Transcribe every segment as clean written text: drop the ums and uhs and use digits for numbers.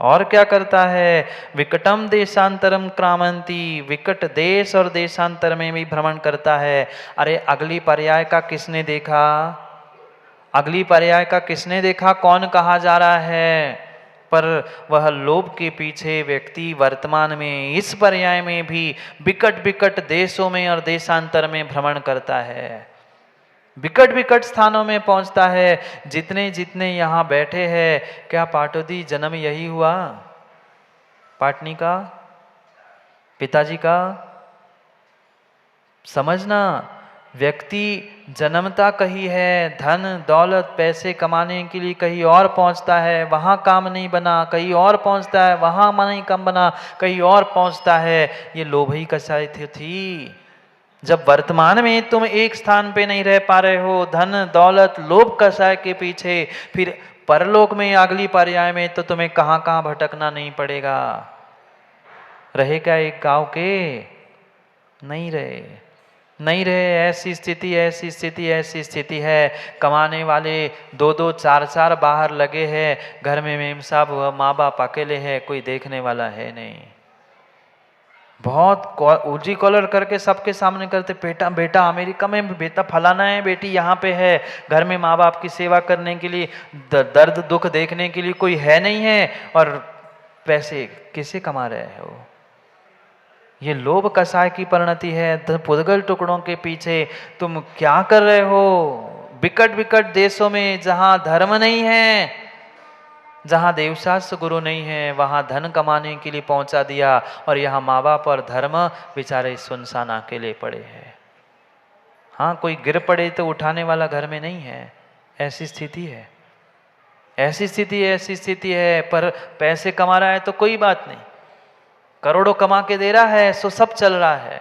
और क्या करता है? विकटम देशांतरम क्रामंती, विकट देश और देशांतर में भी भ्रमण करता है। अरे अगली पर्याय का किसने देखा? अगली पर्याय का किसने देखा? कौन कहा जा रहा है? पर वह लोभ के पीछे व्यक्ति वर्तमान में इस पर्याय में भी विकट विकट देशों में और देशांतर में भ्रमण करता है, विकट विकट स्थानों में पहुंचता है। जितने जितने यहाँ बैठे हैं, क्या पाटोदी जन्म यही हुआ? पाटनी का, पिताजी का? समझना, व्यक्ति जन्मता कहीं है, धन दौलत पैसे कमाने के लिए कहीं और पहुंचता है, वहां काम नहीं बना, कहीं और पहुंचता है, वहां मन नहीं कम बना, कहीं और पहुंचता है। ये लोभ ही कसाई थी। जब वर्तमान में तुम एक स्थान पे नहीं रह पा रहे हो, धन दौलत लोभ कसाय के पीछे, फिर परलोक में अगली पर्याय में तो तुम्हें कहां कहां भटकना नहीं पड़ेगा। रहे क्या एक गांव के? नहीं रहे, नहीं रहे। ऐसी स्थिति, ऐसी स्थिति, ऐसी स्थिति है। कमाने वाले दो दो चार चार बाहर लगे हैं, घर में मेम साहब व माँ बाप अकेले हैं, कोई देखने वाला है नहीं। बहुत ऊंची कॉलर करके सबके सामने करते, बेटा बेटा अमेरिका में, बेटा फलाना है, बेटी यहाँ पे है। घर में माँ बाप की सेवा करने के लिए, दर्द दुख देखने के लिए कोई है नहीं है, और पैसे किसे कमा रहे हो? ये लोभ कसाय की परिणति है। पुद्गल टुकड़ों के पीछे तुम क्या कर रहे हो? विकट विकट देशों में जहां धर्म नहीं है, जहां देवशास्त्र गुरु नहीं है, वहां धन कमाने के लिए पहुंचा दिया, और यहाँ माँ बाप और धर्म बेचारे सुनसान अकेले पड़े हैं। हाँ, कोई गिर पड़े तो उठाने वाला घर में नहीं है। ऐसी स्थिति है, ऐसी स्थिति है, ऐसी स्थिति है। पर पैसे कमा रहा है तो कोई बात नहीं, करोड़ों कमा के दे रहा है, सो सब चल रहा है।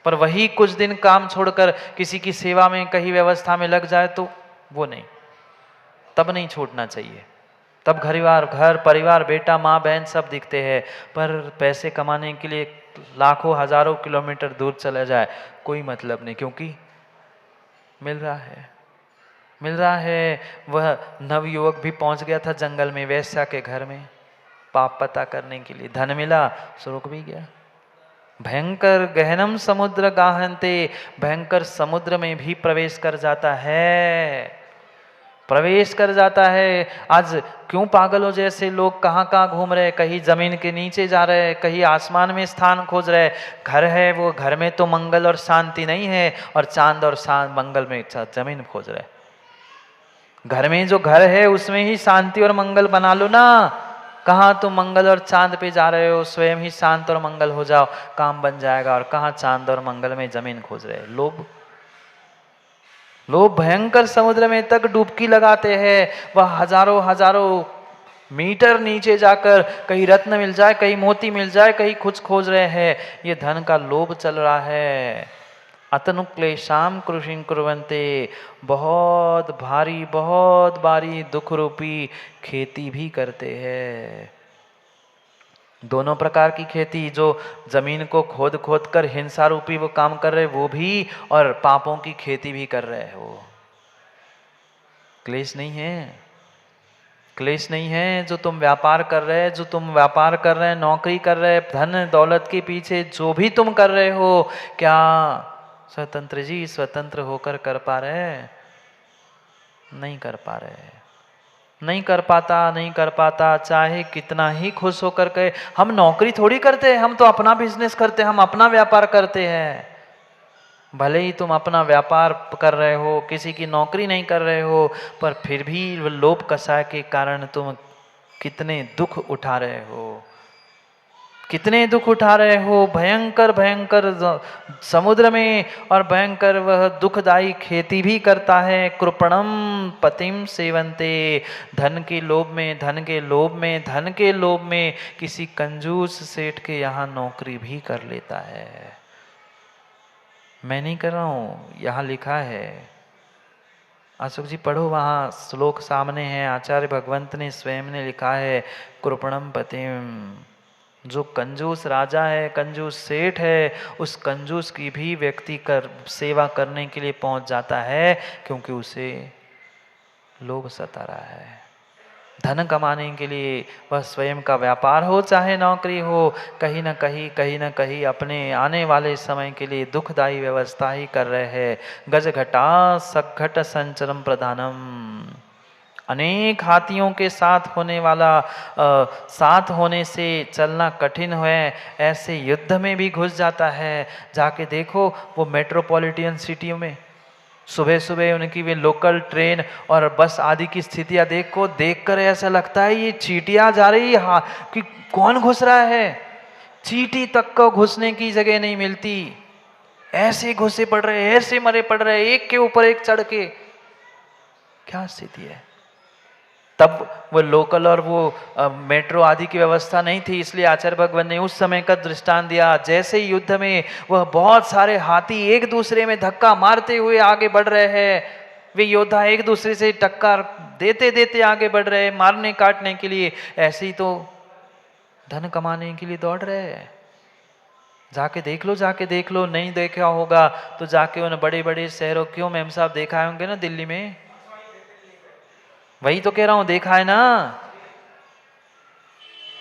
पर वही कुछ दिन काम छोड़कर किसी की सेवा में कहीं व्यवस्था में लग जाए तो वो नहीं, तब नहीं छोड़ना चाहिए। तब घर परिवार बेटा माँ बहन सब दिखते हैं, पर पैसे कमाने के लिए लाखों हजारों किलोमीटर दूर चला जाए कोई मतलब नहीं, क्योंकि मिल रहा है, मिल रहा है। वह नवयुवक भी पहुंच गया था जंगल में वैश्या के घर में, पाप पता करने के लिए। धन मिला सो रुक भी गया। भयंकर गहनम समुद्र गाहनते, भयंकर समुद्र में भी प्रवेश कर जाता है, प्रवेश कर जाता है। आज क्यों पागलों जैसे लोग कहाँ कहाँ घूम रहे, कहीं जमीन के नीचे जा रहे, कहीं आसमान में स्थान खोज रहे। घर है, वो घर में तो मंगल और शांति नहीं है, और चांद और मंगल में जमीन खोज रहे। घर में जो घर है उसमें ही शांति और मंगल बना लो ना। कहाँ तुम मंगल और चांद पे जा रहे हो? स्वयं ही शांत और मंगल हो जाओ, काम बन जाएगा। और कहाँ चांद और मंगल में जमीन खोज रहे? लोभ, लोग भयंकर समुद्र में तक डुबकी लगाते हैं। वह हजारों हजारों मीटर नीचे जाकर कहीं रत्न मिल जाए, कहीं मोती मिल जाए, कहीं कुछ खोज रहे हैं। ये धन का लोभ चल रहा है। अतनुक्लेशाम कृषिं कुर्वन्ते, बहुत भारी बहुत भारी दुख रूपी खेती भी करते हैं। दोनों प्रकार की खेती, जो जमीन को खोद खोद कर हिंसा रूपी वो काम कर रहे वो भी, और पापों की खेती भी कर रहे हो। क्लेश नहीं है, क्लेश नहीं है। जो तुम व्यापार कर रहे हैं, जो तुम व्यापार कर रहे हैं, नौकरी कर रहे हैं, धन दौलत के पीछे जो भी तुम कर रहे हो, क्या स्वतंत्र जी स्वतंत्र होकर कर पा रहे? नहीं कर पा रहे, नहीं कर पाता, नहीं कर पाता। चाहे कितना ही खुश होकर कहे, हम नौकरी थोड़ी करते हैं, हम तो अपना बिजनेस करते हैं, हम अपना व्यापार करते हैं। भले ही तुम अपना व्यापार कर रहे हो, किसी की नौकरी नहीं कर रहे हो, पर फिर भी लोभ कसाय के कारण तुम कितने दुख उठा रहे हो, कितने दुख उठा रहे हो। भयंकर भयंकर समुद्र में, और भयंकर वह दुखदायी खेती भी करता है। कृपणम पतिम सेवंते, धन के लोभ में, धन के लोभ में, धन के लोभ में किसी कंजूस सेठ के यहाँ नौकरी भी कर लेता है। मैं नहीं कर रहा हूँ, यहाँ लिखा है। अशोक जी पढ़ो, वहाँ श्लोक सामने है, आचार्य भगवंत ने स्वयं ने लिखा है। कृपणम पतिम, जो कंजूस राजा है, कंजूस सेठ है, उस कंजूस की भी व्यक्ति कर सेवा करने के लिए पहुंच जाता है, क्योंकि उसे लोभ सता रहा है। धन कमाने के लिए वह स्वयं का व्यापार हो चाहे नौकरी हो, कहीं न कहीं अपने आने वाले समय के लिए दुखदायी व्यवस्था ही कर रहे हैं। गज घटा सघट संचरम प्रधानम। अनेक हाथियों के साथ होने वाला साथ होने से चलना कठिन है, ऐसे युद्ध में भी घुस जाता है। जाके देखो वो मेट्रोपॉलिटन सिटियों में सुबह सुबह उनकी वे लोकल ट्रेन और बस आदि की स्थितियां देख कर ऐसा लगता है ये चींटियां जा रही है, हाँ कि कौन घुस रहा है। चींटी तक को घुसने की जगह नहीं मिलती, ऐसे घुसे पड़ रहे, ऐसे मरे पड़ रहे, एक के ऊपर एक चढ़ के। क्या स्थिति है। तब वो लोकल और वो मेट्रो आदि की व्यवस्था नहीं थी, इसलिए आचार्य भगवान ने उस समय का दृष्टांत दिया। जैसे युद्ध में वह बहुत सारे हाथी एक दूसरे में धक्का मारते हुए आगे बढ़ रहे हैं, वे योद्धा एक दूसरे से टक्कर देते देते आगे बढ़ रहे हैं मारने काटने के लिए, ऐसे ही तो धन कमाने के लिए दौड़ रहे हैं। जाके देख लो, नहीं देखा होगा तो जाके उन बड़े बड़े शहरों, क्यों मैम साहब देखा होंगे ना दिल्ली में, वही तो कह रहा हूं, देखा है ना।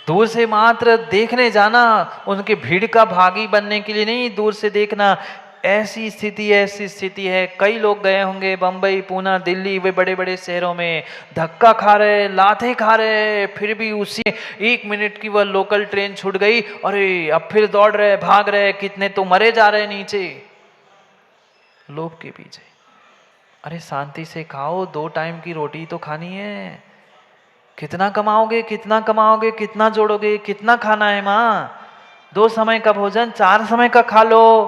दूर से मात्र देखने जाना, उनके भीड़ का भागी बनने के लिए नहीं, दूर से देखना। ऐसी स्थिति है। कई लोग गए होंगे बंबई, पूना, दिल्ली, वे बड़े बड़े शहरों में, धक्का खा रहे, लाते खा रहे, फिर भी उसी 1 मिनट की वह लोकल ट्रेन छूट गई, अरे अब फिर दौड़ रहे, भाग रहे, कितने तो मरे जा रहे नीचे लोभ के पीछे। अरे शांति से खाओ, 2 टाइम की रोटी तो खानी है। कितना कमाओगे, कितना जोड़ोगे, कितना खाना है माँ। 2 समय का भोजन 4 समय का खा लो,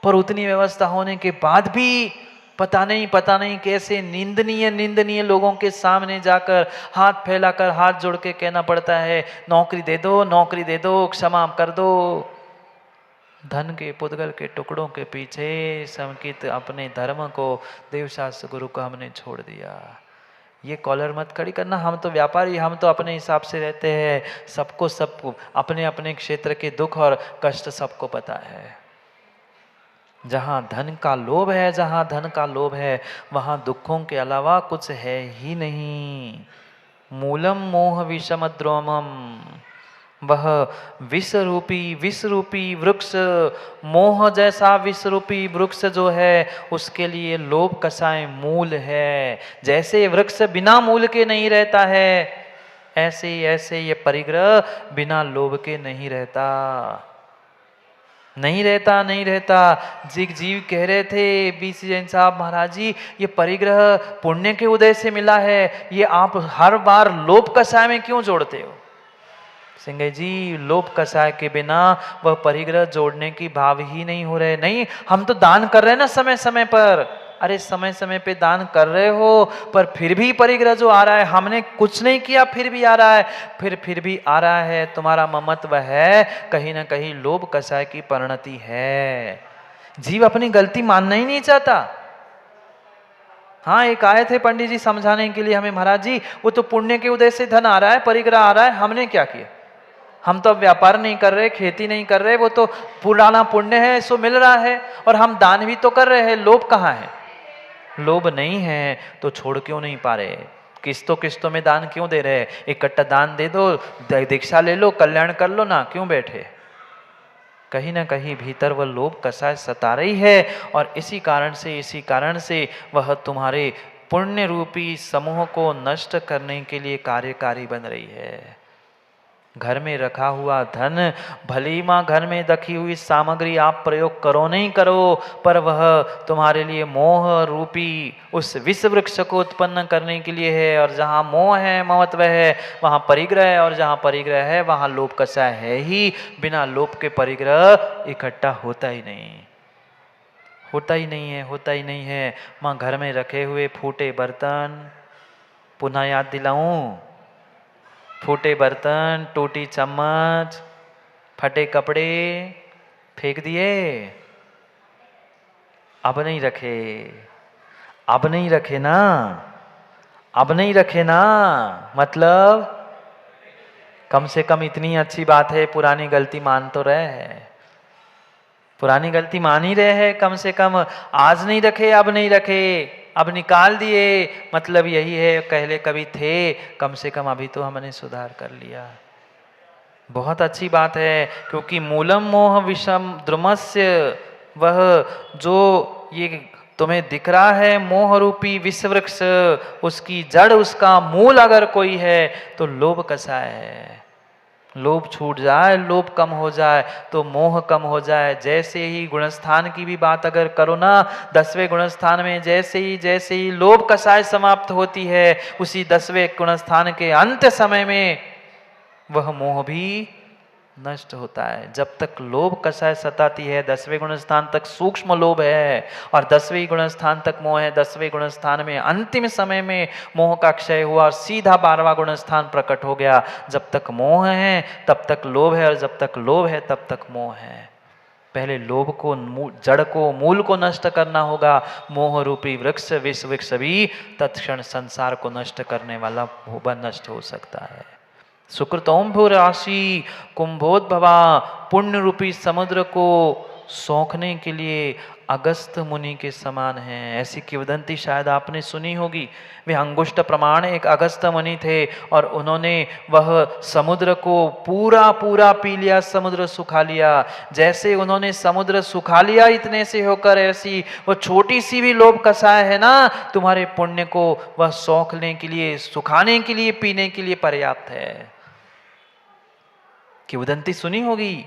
पर उतनी व्यवस्था होने के बाद भी पता नहीं कैसे निंदनीय लोगों के सामने जाकर हाथ फैलाकर हाथ जोड़ के कहना पड़ता है, नौकरी दे दो, क्षमा कर दो। धन के पुद्गल के टुकड़ों के पीछे समकित अपने धर्म को, देवशास्त्र गुरु को हमने छोड़ दिया। ये कॉलर मत खड़ी करना, हम तो व्यापारी, हम तो अपने हिसाब से रहते हैं। सबको अपने अपने क्षेत्र के दुख और कष्ट सबको पता है। जहाँ धन का लोभ है वहाँ दुखों के अलावा कुछ है ही नहीं। मूलम मोह विषम द्रोमम, वह विष रूपी वृक्ष, मोह जैसा विष रूपी वृक्ष जो है उसके लिए लोभ कषाय मूल है। जैसे वृक्ष बिना मूल के नहीं रहता है, ऐसे ये परिग्रह बिना लोभ के नहीं रहता। जीव कह रहे थे बीसी जैन साहब महाराज जी, ये परिग्रह पुण्य के उदय से मिला है, ये आप हर बार लोभ कषाय में क्यों जोड़ते हो। सिंह जी, लोभ कषाय के बिना वह परिग्रह जोड़ने की भाव ही नहीं हो रहे। नहीं, हम तो दान कर रहे हैं ना समय समय पर। अरे समय समय पे दान कर रहे हो, पर फिर भी परिग्रह जो आ रहा है, हमने कुछ नहीं किया फिर भी आ रहा है, फिर भी आ रहा है। तुम्हारा ममत्व है, कहीं ना कहीं लोभ कषाय की परिणति है। जीव अपनी गलती मानना ही नहीं चाहता। हाँ, एक आए थे पंडित जी समझाने के लिए हमें, महाराज जी वो तो पुण्य के उदय से धन आ रहा है, परिग्रह आ रहा है, हमने क्या किया। हम तो अब व्यापार नहीं कर रहे, खेती नहीं कर रहे, वो तो पुराना पुण्य है, सो मिल रहा है, और हम दान भी तो कर रहे हैं। लोभ कहाँ है। लोभ नहीं है तो छोड़ क्यों नहीं पा रहे। किस्तों में दान क्यों दे रहे। इकट्ठा दान दे दो, दीक्षा ले लो, कल्याण कर लो ना, क्यों बैठे। कहीं ना कहीं भीतर वह लोभ कषाय सता रही है, और इसी कारण से वह तुम्हारे पुण्य रूपी समूह को नष्ट करने के लिए कार्यकारी बन रही है। घर में रखा हुआ धन, भली माँ घर में रखी हुई सामग्री आप प्रयोग करो नहीं करो, पर वह तुम्हारे लिए मोह रूपी उस विष वृक्ष को उत्पन्न करने के लिए है। और जहाँ मोह है, ममत्व है, वहाँ परिग्रह है, और जहाँ परिग्रह है वहाँ लोभ कषाय है ही। बिना लोभ के परिग्रह इकट्ठा होता ही नहीं है। माँ घर में रखे हुए फूटे बर्तन, पुनः याद दिलाऊं, फूटे बर्तन, टूटी चम्मच, फटे कपड़े फेंक दिए, अब नहीं रखे ना, मतलब कम से कम इतनी अच्छी बात है, पुरानी गलती मान तो रहे हैं, पुरानी गलती मान ही रहे हैं। कम से कम आज नहीं रखे, अब नहीं रखे, अब निकाल दिए, मतलब यही है पहले कभी थे, कम से कम अभी तो हमने सुधार कर लिया। बहुत अच्छी बात है, क्योंकि मूलम मोह विषम द्रुमस्य, वह जो ये तुम्हें दिख रहा है मोह रूपी विश्व वृक्ष, उसकी जड़, उसका मूल अगर कोई है तो लोभ कषाय है। लोभ छूट जाए, लोभ कम हो जाए तो मोह कम हो जाए। जैसे ही गुणस्थान की भी बात अगर करो ना, 10वें गुणस्थान में जैसे ही लोभ कषाय समाप्त होती है, उसी 10वें गुणस्थान के अंत समय में वह मोह भी नष्ट होता है। जब तक लोभ कषाय सताती है, 10वें गुणस्थान तक सूक्ष्म लोभ है और 10वें गुणस्थान तक मोह है। 10वें गुणस्थान में अंतिम समय में मोह का क्षय हुआ और सीधा 12वां गुणस्थान प्रकट हो गया। जब तक मोह है तब तक लोभ है, और जब तक लोभ है तब तक मोह है। पहले लोभ को, जड़ को, मूल को नष्ट करना होगा। मोह रूपी वृक्ष, विश्व वृक्ष भी तत्क्षण संसार को नष्ट करने वाला नष्ट हो सकता है। सुकृतोम्भु राशि कुंभोद्भवा, पुण्य रूपी समुद्र को सौंखने के लिए अगस्त मुनि के समान हैं। ऐसी किंवदंती शायद आपने सुनी होगी। वे अंगुष्ठ प्रमाण एक अगस्त मुनि थे और उन्होंने वह समुद्र को पूरा पूरा पी लिया, समुद्र सुखा लिया। जैसे उन्होंने समुद्र सुखा लिया, इतने से होकर ऐसी वो छोटी सी भी लोभ कषाय है ना, तुम्हारे पुण्य को वह सौंखने के लिए, सुखाने के लिए, पीने के लिए पर्याप्त है। किंवदंती सुनी होगी।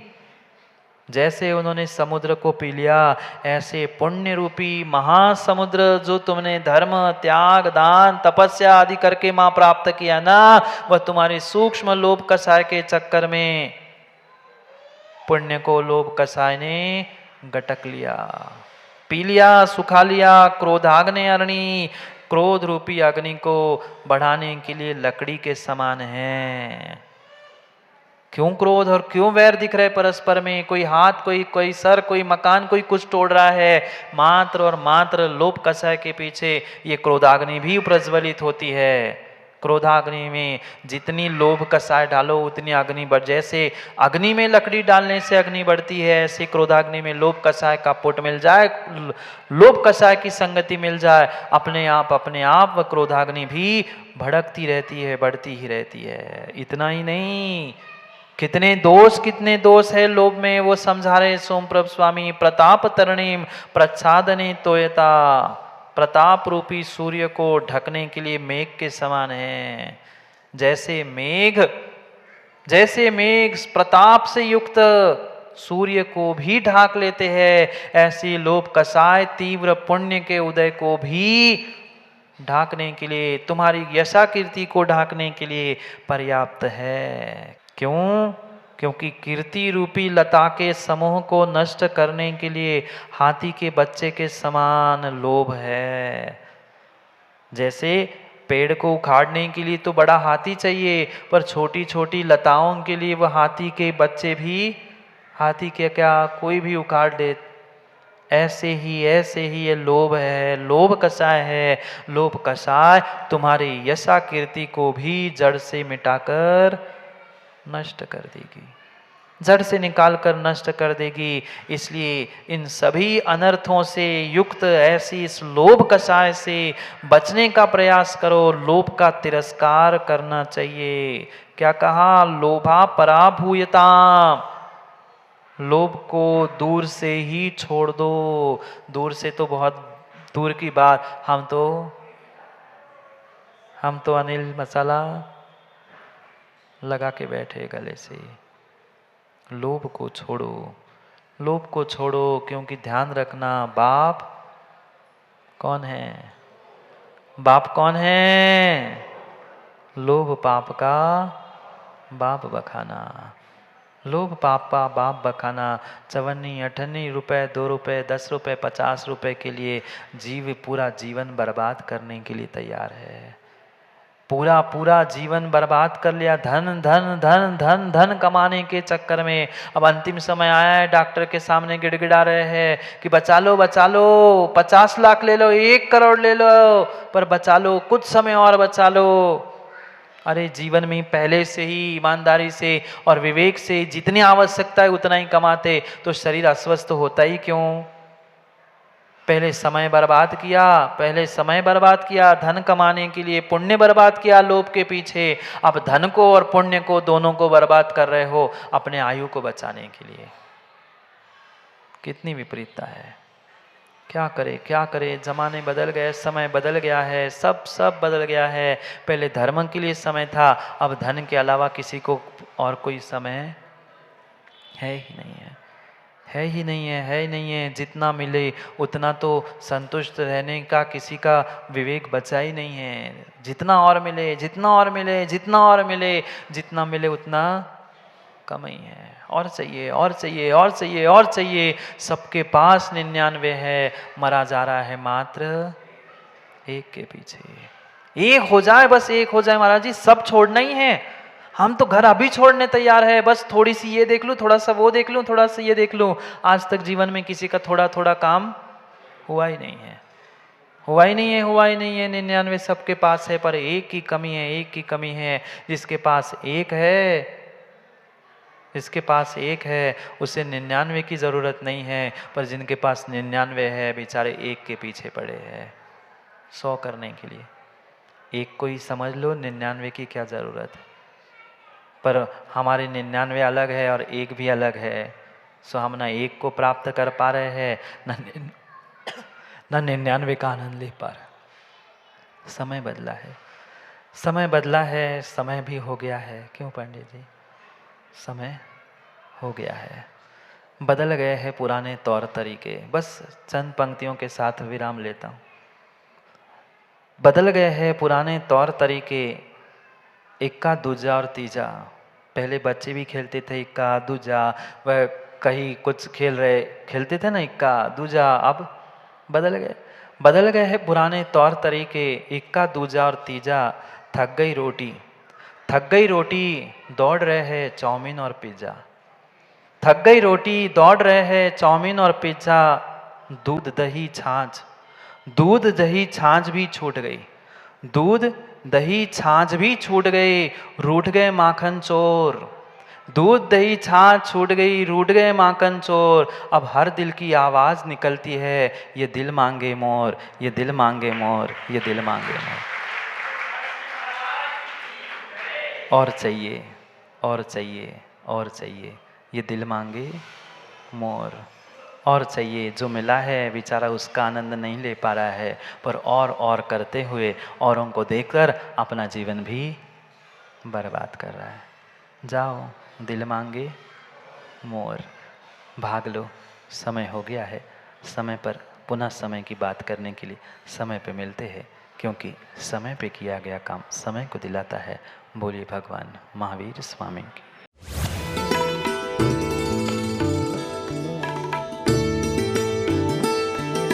जैसे उन्होंने समुद्र को पी लिया, ऐसे पुण्य रूपी महासमुद्र जो तुमने धर्म, त्याग, दान, तपस्या आदि करके मां प्राप्त किया ना, वह तुम्हारे सूक्ष्म लोभ कषाय के चक्कर में पुण्य को लोभ कषाय ने गटक लिया, पी लिया, सुखा लिया। क्रोधाग्नि अग्नि, क्रोध रूपी अग्नि को बढ़ाने के लिए लकड़ी के समान है। क्यों क्रोध और क्यों वैर दिख रहे परस्पर में? कोई हाथ, कोई सर, कोई मकान, कोई कुछ तोड़ रहा है। मात्र और मात्र लोभ कषाय के पीछे ये क्रोधाग्नि भी प्रज्वलित होती है। क्रोधाग्नि में जितनी लोभ कषाय डालो उतनी अग्नि बढ़, जैसे अग्नि में लकड़ी डालने से अग्नि बढ़ती है, ऐसे क्रोधाग्नि में लोभ कषाय का पुट मिल जाए, लोभ कषाय की संगति मिल जाए, अपने आप वह क्रोधाग्नि भी भड़कती रहती है, बढ़ती ही रहती है। इतना ही नहीं, कितने दोष है लोभ में, वो समझा रहे सोमप्रभ स्वामी। प्रताप तरणीम प्रच्छादने तोयता, प्रताप रूपी सूर्य को ढकने के लिए मेघ के समान है। जैसे मेघ प्रताप से युक्त सूर्य को भी ढाक लेते हैं, ऐसी लोभ कषाय तीव्र पुण्य के उदय को भी ढाकने के लिए, तुम्हारी यशा कीर्ति को ढाकने के लिए पर्याप्त है। क्यों? क्योंकि कीर्ति रूपी लता के समूह को नष्ट करने के लिए हाथी के बच्चे के समान लोभ है। जैसे पेड़ को उखाड़ने के लिए तो बड़ा हाथी चाहिए, पर छोटी छोटी लताओं के लिए वह हाथी के बच्चे भी, हाथी के क्या, कोई भी उखाड़ दे। ऐसे ही ये लोभ है, लोभ कषाय है। लोभ कषाय तुम्हारी यशा कीर्ति को भी जड़ से मिटाकर नष्ट कर देगी, जड़ से निकाल कर नष्ट कर देगी। इसलिए इन सभी अनर्थों से युक्त ऐसी इस लोभ कषाय से बचने का प्रयास करो। लोभ का तिरस्कार करना चाहिए। क्या कहा? लोभा पराभूयता, लोभ को दूर से ही छोड़ दो। दूर से तो बहुत दूर की बात, हम तो अनिल मसाला लगा के बैठे गले से। लोभ को छोड़ो, लोभ को छोड़ो, क्योंकि ध्यान रखना, बाप कौन है? बाप कौन है? लोभ पाप का बाप बखाना। लोभ पाप का बाप बखाना। 54, 58 रुपए, 2 रुपए, 10 रुपए, 50 रुपए के लिए जीव पूरा जीवन बर्बाद करने के लिए तैयार है। पूरा जीवन बर्बाद कर लिया, धन धन धन धन धन कमाने के चक्कर में। अब अंतिम समय आया है, डॉक्टर के सामने गिड़गिड़ा रहे हैं कि बचा लो 50 लाख ले लो, 1 करोड़ ले लो, पर बचा लो, कुछ समय और बचा लो। अरे जीवन में पहले से ही ईमानदारी से और विवेक से जितनी आवश्यकता है उतना ही कमाते तो शरीर अस्वस्थ होता ही क्यों? पहले समय बर्बाद किया, पहले समय बर्बाद किया धन कमाने के लिए, पुण्य बर्बाद किया लोभ के पीछे, अब धन को और पुण्य को दोनों को बर्बाद कर रहे हो अपने आयु को बचाने के लिए। कितनी विपरीतता है। क्या करे क्या करे, जमाने बदल गए, समय बदल गया है, सब बदल गया है। पहले धर्म के लिए समय था, अब धन के अलावा किसी को और कोई समय है ही नहीं है, है ही नहीं है, है ही नहीं है। जितना मिले उतना तो संतुष्ट रहने का किसी का विवेक बचा ही नहीं है। जितना और मिले, जितना और मिले, जितना और मिले, जितना मिले उतना कम ही है। और चाहिए और चाहिए और चाहिए और चाहिए। सबके पास 99 है, मरा जा रहा है मात्र एक के पीछे। एक हो जाए, बस एक हो जाए महाराज जी, सब छोड़ना ही है। हम तो घर अभी छोड़ने तैयार है, बस थोड़ी सी ये देख लूं, थोड़ा सा वो देख लूं, थोड़ा सा ये देख लूं। आज तक जीवन में किसी का थोड़ा थोड़ा काम हुआ ही नहीं है, हुआ ही नहीं है, हुआ ही नहीं है। 99 सबके पास है, पर एक की कमी है, एक की कमी है। जिसके पास एक है, जिसके पास एक है उसे 99 की जरूरत नहीं है, पर जिनके पास 99 है बेचारे एक के पीछे पड़े हैं 100 करने के लिए। एक को ही समझ लो, 99 की क्या जरूरत है। पर हमारे 99 अलग है और एक भी अलग है, सो हम ना एक को प्राप्त कर पा रहे हैं, न 99 का आनंद ले पा रहे। समय बदला है, समय बदला है, समय भी हो गया है। क्यों पंडित जी? समय हो गया है, बदल गए हैं पुराने तौर तरीके। बस चंद पंक्तियों के साथ विराम लेता हूँ। बदल गए हैं पुराने तौर तरीके, इक्का दूजा और तीजा। पहले बच्चे भी खेलते थे इक्का दूजा, वह कहीं कुछ खेलते थे ना इक्का दूजा। अब बदल गए हैं पुराने तौर तरीके, इक्का दूजा और तीजा। थक गई रोटी, थक गई रोटी, दौड़ रहे हैं चाउमीन और पिज्ज़ा। थक गई रोटी, दौड़ रहे हैं चाउमीन और पिज्ज़ा। दूध दही छाछ, दूध दही छाछ भी छूट गई, दूध दही छाछ भी छूट गई, रूठ गए माखन चोर। दूध दही छाछ छूट गई, रूठ गए माखन चोर। अब हर दिल की आवाज निकलती है, ये दिल मांगे मोर, ये दिल मांगे मोर, ये दिल मांगे मोर। और चाहिए और चाहिए और चाहिए, ये दिल मांगे मोर। और चाहिए, जो मिला है बेचारा उसका आनंद नहीं ले पा रहा है, पर और करते हुए औरों को देखकर अपना जीवन भी बर्बाद कर रहा है। जाओ दिल मांगे मोर, भाग लो, समय हो गया है। समय पर पुनः समय की बात करने के लिए समय पे मिलते हैं, क्योंकि समय पे किया गया काम समय को दिलाता है। बोलिए भगवान महावीर स्वामी की।